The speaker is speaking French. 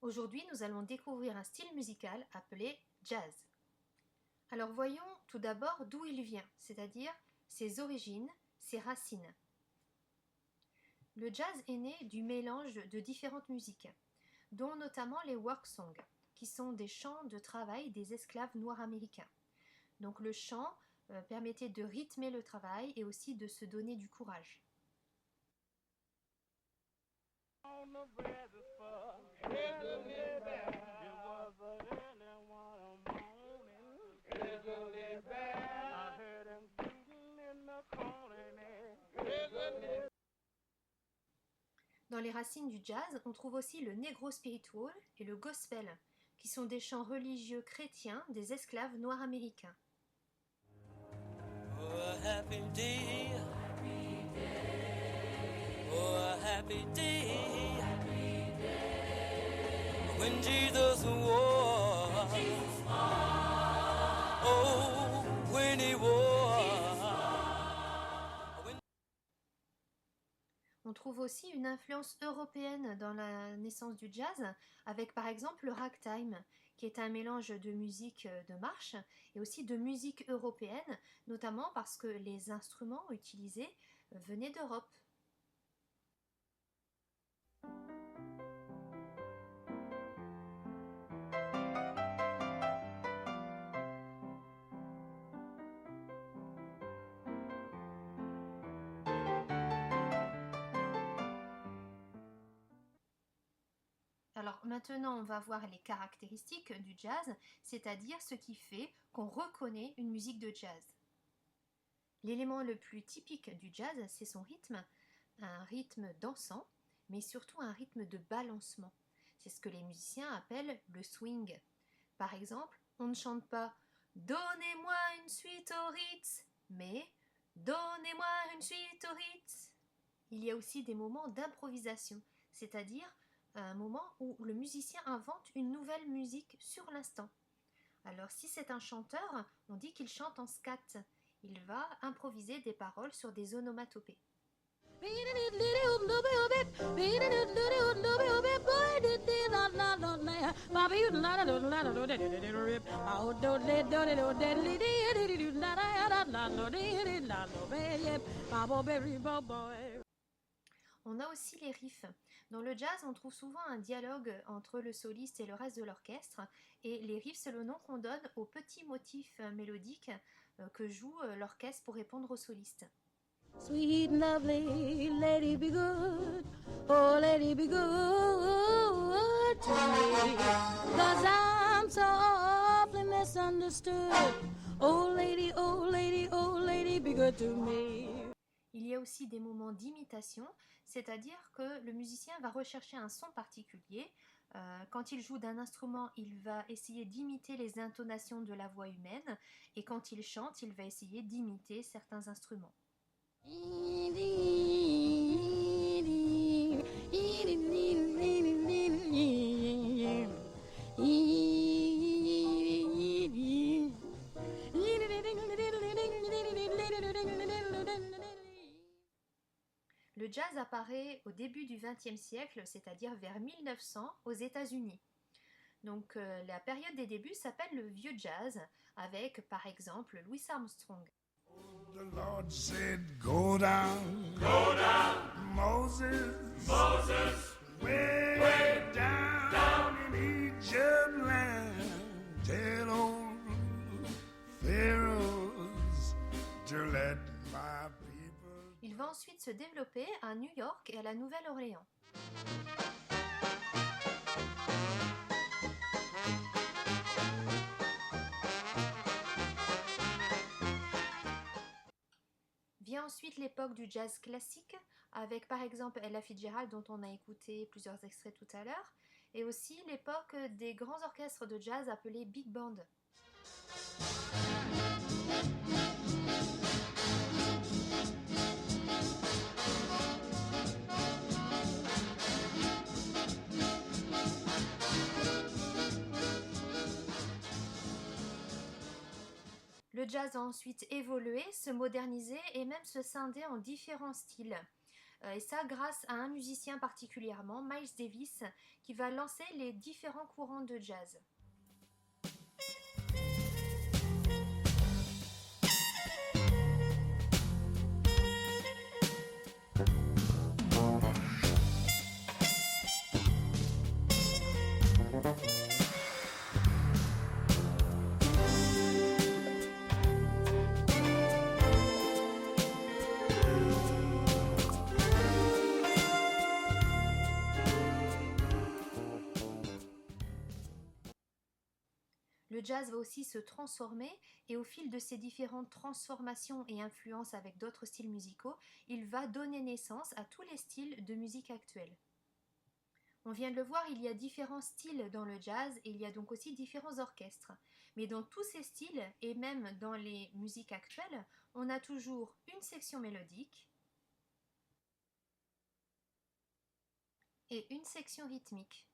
Aujourd'hui, nous allons découvrir un style musical appelé jazz. Alors voyons tout d'abord d'où il vient, c'est-à-dire ses origines, ses racines. Le jazz est né du mélange de différentes musiques, dont notamment les work songs, qui sont des chants de travail des esclaves noirs américains. Donc le chant permettait de rythmer le travail et aussi de se donner du courage. Dans les racines du jazz, on trouve aussi le negro spiritual et le gospel, qui sont des chants religieux chrétiens des esclaves noirs américains. Oh, a happy day. Oh, a happy day. When Jesus was. Oh, when he was. On trouve aussi une influence européenne dans la naissance du jazz, avec par exemple le ragtime, qui est un mélange de musique de marche et aussi de musique européenne, notamment parce que les instruments utilisés venaient d'Europe. Alors maintenant, on va voir les caractéristiques du jazz, c'est-à-dire ce qui fait qu'on reconnaît une musique de jazz. L'élément le plus typique du jazz, c'est son rythme, un rythme dansant, mais surtout un rythme de balancement. C'est ce que les musiciens appellent le swing. Par exemple, on ne chante pas Donnez-moi une suite au Ritz, mais Donnez-moi une suite au Ritz. Il y a aussi des moments d'improvisation, c'est-à-dire un moment où le musicien invente une nouvelle musique sur l'instant. Alors si c'est un chanteur, on dit qu'il chante en scat. Il va improviser des paroles sur des onomatopées. On a aussi les riffs. Dans le jazz, on trouve souvent un dialogue entre le soliste et le reste de l'orchestre. Et les riffs, c'est le nom qu'on donne aux petits motifs mélodiques que joue l'orchestre pour répondre au soliste. Sweet and lovely lady, be good. Oh, lady, be good to me. 'Cause I'm so awfully misunderstood. Oh, lady, be good to me. Il y a aussi des moments d'imitation, c'est-à-dire que le musicien va rechercher un son particulier. Quand il joue d'un instrument, il va essayer d'imiter les intonations de la voix humaine, et quand il chante, il va essayer d'imiter certains instruments. Le jazz apparaît au début du XXe siècle, c'est-à-dire vers 1900 aux États-Unis. Donc la période des débuts s'appelle le vieux jazz, avec par exemple Louis Armstrong. The Lord said, go down, Moses, way down in Egypt land. Tell old Pharaohs to let my people. Il va ensuite se développer à New York et à la Nouvelle-Orléans. Vient ensuite l'époque du jazz classique, avec par exemple Ella Fitzgerald dont on a écouté plusieurs extraits tout à l'heure, et aussi l'époque des grands orchestres de jazz appelés big band. Le jazz a ensuite évolué, se modernisé et même se scinder en différents styles. Et ça grâce à un musicien particulièrement, Miles Davis, qui va lancer les différents courants de jazz. Le jazz va aussi se transformer et au fil de ces différentes transformations et influences avec d'autres styles musicaux, il va donner naissance à tous les styles de musique actuelle. On vient de le voir, il y a différents styles dans le jazz et il y a donc aussi différents orchestres. Mais dans tous ces styles et même dans les musiques actuelles, on a toujours une section mélodique et une section rythmique.